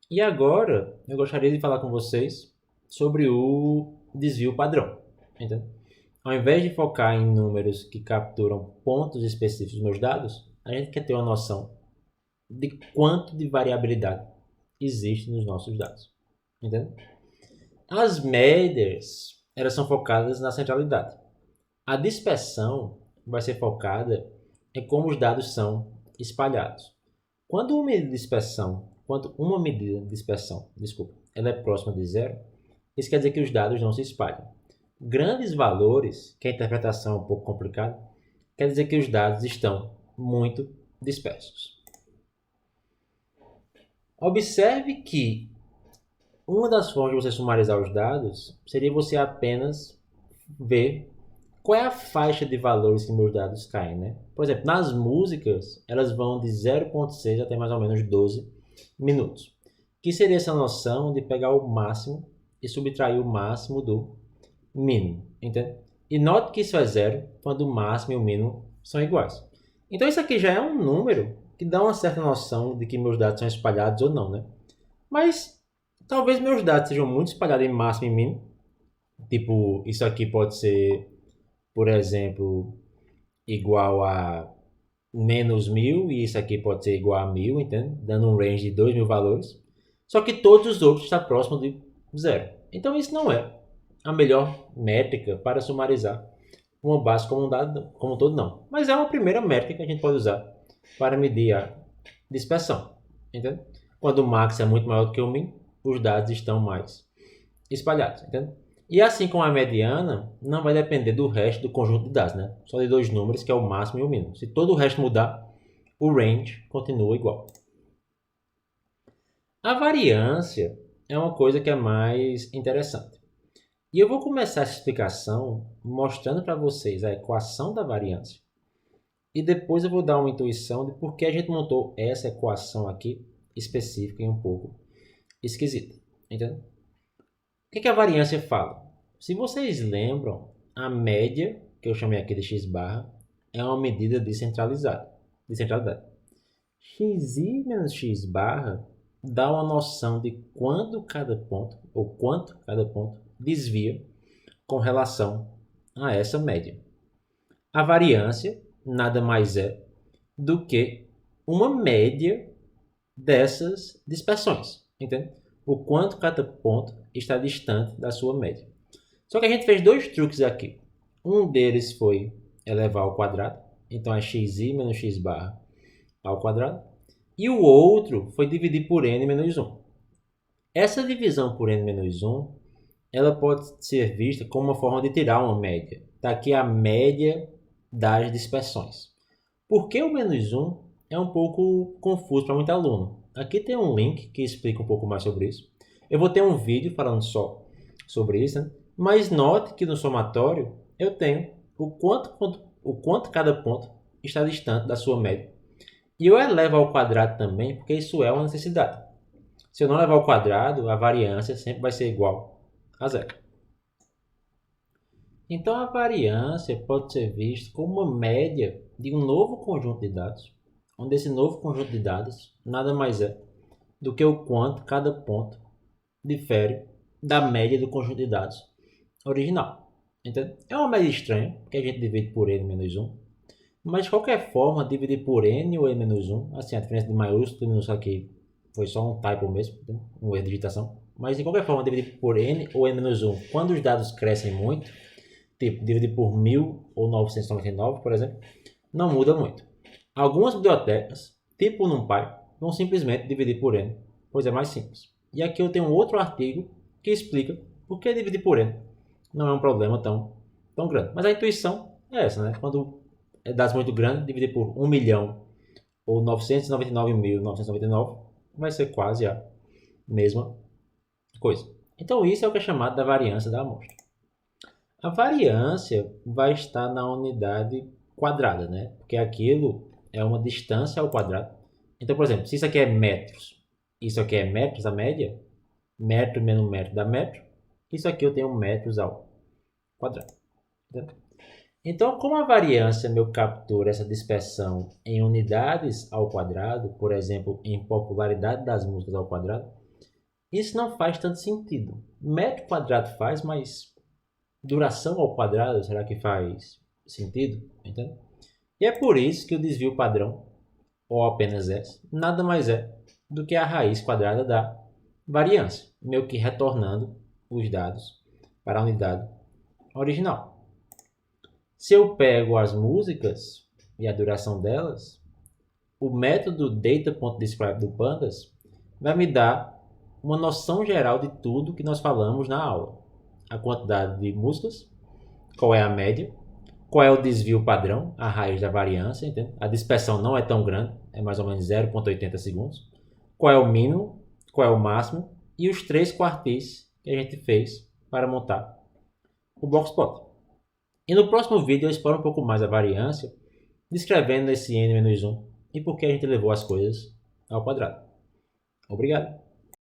E agora eu gostaria de falar com vocês sobre o desvio padrão. Entende? Ao invés de focar em números que capturam pontos específicos dos meus dados, a gente quer ter uma noção de quanto de variabilidade existe nos nossos dados. Entende? As médias, elas são focadas na centralidade. A dispersão vai ser focada em como os dados são espalhados. Quando uma medida de dispersão, desculpa, ela é próxima de zero, isso quer dizer que os dados não se espalham. Grandes valores, que a interpretação é um pouco complicada, quer dizer que os dados estão muito dispersos. Observe que uma das formas de você sumarizar os dados seria você apenas ver qual é a faixa de valores que meus dados caem, né? Por exemplo, nas músicas, elas vão de 0,6 até mais ou menos 12 minutos. Que seria essa noção de pegar o máximo e subtrair o máximo do mínimo, entende? E note que isso é zero quando o máximo e o mínimo são iguais. Então isso aqui já é um número que dá uma certa noção de que meus dados são espalhados ou não, né? Mas talvez meus dados sejam muito espalhados em máximo e mínimo. Tipo, isso aqui pode ser, por exemplo, igual a -1000 e isso aqui pode ser igual a 1000, entende? Dando um range de 2000 valores. Só que todos os outros estão próximos de zero. Então isso não é a melhor métrica para sumarizar uma base como um dado como um todo, não. Mas é uma primeira métrica que a gente pode usar para medir a dispersão, entende? Quando o max é muito maior do que o min, os dados estão mais espalhados, entende? E assim como a mediana, não vai depender do resto do conjunto de dados, né? Só de dois números, que é o máximo e o mínimo. Se todo o resto mudar, o range continua igual. A variância é uma coisa que é mais interessante. E eu vou começar essa explicação mostrando para vocês a equação da variância. E depois eu vou dar uma intuição de por que a gente montou essa equação aqui específica e um pouco esquisita. Entendeu? O que a variância fala? Se vocês lembram, a média, que eu chamei aqui de x barra, é uma medida de centralidade. Xi menos x barra dá uma noção de quando cada ponto, ou quanto cada ponto, desvia com relação a essa média. A variância nada mais é do que uma média dessas dispersões, entende? O quanto cada ponto está distante da sua média. Só que a gente fez dois truques aqui. Um deles foi elevar ao quadrado, então é xi menos x barra ao quadrado. E o outro foi dividir por n menos 1. Essa divisão por n menos 1, ela pode ser vista como uma forma de tirar uma média. Está aqui a média das dispersões. Por que o menos 1 é um pouco confuso para muito aluno. Aqui tem um link que explica um pouco mais sobre isso. Eu vou ter um vídeo falando só sobre isso, né? Mas note que no somatório eu tenho o quanto cada ponto está distante da sua média. E eu elevo ao quadrado também, porque isso é uma necessidade. Se eu não levar ao quadrado, a variância sempre vai ser igual a zero. Então a variância pode ser vista como uma média de um novo conjunto de dados, onde esse novo conjunto de dados nada mais é do que o quanto cada ponto difere da média do conjunto de dados original. Entende? É uma média estranha, porque a gente divide por n menos 1, mas de qualquer forma, dividir por n ou n menos 1, assim, a diferença de maiúsculo e minúsculo aqui foi só um typo mesmo, um erro de digitação, mas de qualquer forma, dividir por n ou n menos 1, quando os dados crescem muito, tipo, dividir por 1000 ou 999, por exemplo, não muda muito. Algumas bibliotecas, tipo o NumPy, vão simplesmente dividir por n, pois é mais simples. E aqui eu tenho um outro artigo que explica por que dividir por n não é um problema tão grande. Mas a intuição é essa, né? Quando é dados muito grandes, dividir por 1 milhão ou 999.999 vai ser quase a mesma coisa. Então isso é o que é chamado da variância da amostra. A variância vai estar na unidade quadrada, né? Porque aquilo é uma distância ao quadrado. Então, por exemplo, se isso aqui é metros, isso aqui é metros, a média, metro menos metro dá metro, isso aqui eu tenho metros ao quadrado. Entendeu? Então, como a variância meu captura essa dispersão em unidades ao quadrado, por exemplo, em popularidade das músicas ao quadrado, Isso não faz tanto sentido. Metro quadrado faz, mas duração ao quadrado, será que faz sentido? Entende? E é por isso que o desvio padrão, ou apenas S, nada mais é do que a raiz quadrada da variância, meio que retornando os dados para a unidade original. Se eu pego as músicas e a duração delas, o método data.describe do Pandas vai me dar uma noção geral de tudo que nós falamos na aula. A quantidade de músicas, qual é a média, qual é o desvio padrão, a raiz da variância, entende? A dispersão não é tão grande, é mais ou menos 0,80 segundos. Qual é o mínimo, qual é o máximo e os 3 quartis que a gente fez para montar o boxplot. E no próximo vídeo eu exploro um pouco mais a variância, descrevendo esse n-1 e por que a gente levou as coisas ao quadrado. Obrigado!